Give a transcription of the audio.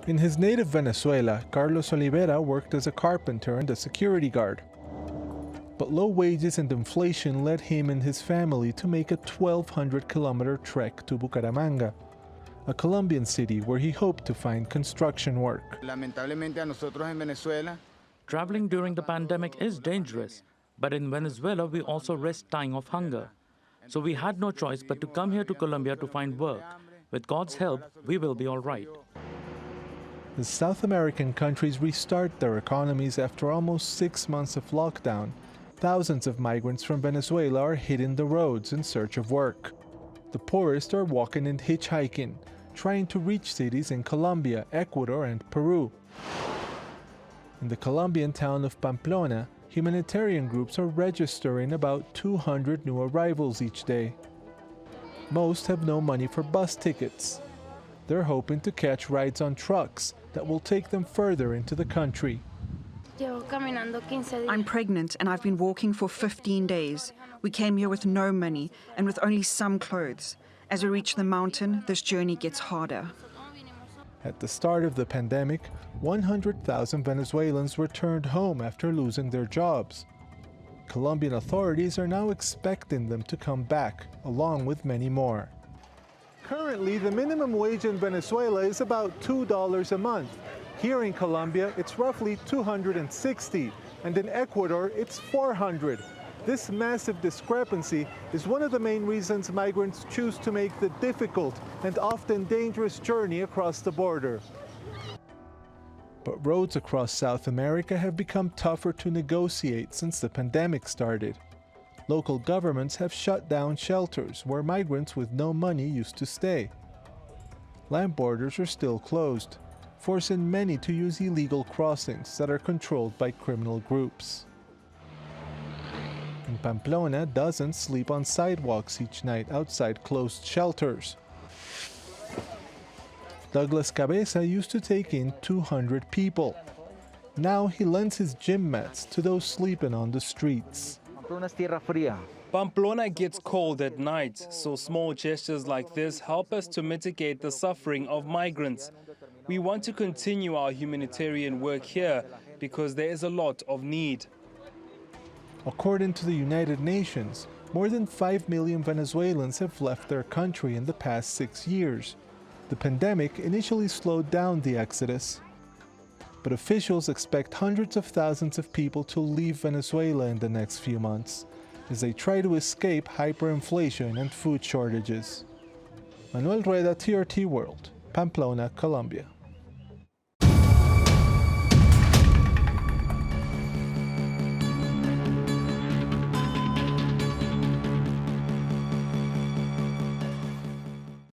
In his native Venezuela, Carlos Olivera worked as a carpenter and a security guard. But low wages and inflation led him and his family to make a 1,200-kilometer trek to Bucaramanga, a Colombian city where he hoped to find construction work. Traveling during the pandemic is dangerous, but in Venezuela we also risk dying of hunger. So we had no choice but to come here to Colombia to find work. With God's help, we will be all right. As South American countries restart their economies after almost 6 months of lockdown, thousands of migrants from Venezuela are hitting the roads in search of work. The poorest are walking and hitchhiking, trying to reach cities in Colombia, Ecuador, and Peru. In the Colombian town of Pamplona, humanitarian groups are registering about 200 new arrivals each day. Most have no money for bus tickets. They're hoping to catch rides on trucks that will take them further into the country. I'm pregnant and I've been walking for 15 days. We came here with no money and with only some clothes. As we reach the mountain, this journey gets harder. At the start of the pandemic, 100,000 Venezuelans returned home after losing their jobs. Colombian authorities are now expecting them to come back, along with many more. Currently, the minimum wage in Venezuela is about $2 a month. Here in Colombia, it's roughly $260, and in Ecuador, it's $400. This massive discrepancy is one of the main reasons migrants choose to make the difficult and often dangerous journey across the border. But roads across South America have become tougher to negotiate since the pandemic started. Local governments have shut down shelters where migrants with no money used to stay. Land borders are still closed, forcing many to use illegal crossings that are controlled by criminal groups. In Pamplona, dozens sleep on sidewalks each night outside closed shelters. Douglas Cabeza used to take in 200 people. Now he lends his gym mats to those sleeping on the streets. Pamplona gets cold at night, so small gestures like this help us to mitigate the suffering of migrants. We want to continue our humanitarian work here because there is a lot of need. According to the United Nations, more than 5 million Venezuelans have left their country in the past 6 years. The pandemic initially slowed down the exodus, but officials expect hundreds of thousands of people to leave Venezuela in the next few months as they try to escape hyperinflation and food shortages. Manuel Rueda, TRT World, Pamplona, Colombia.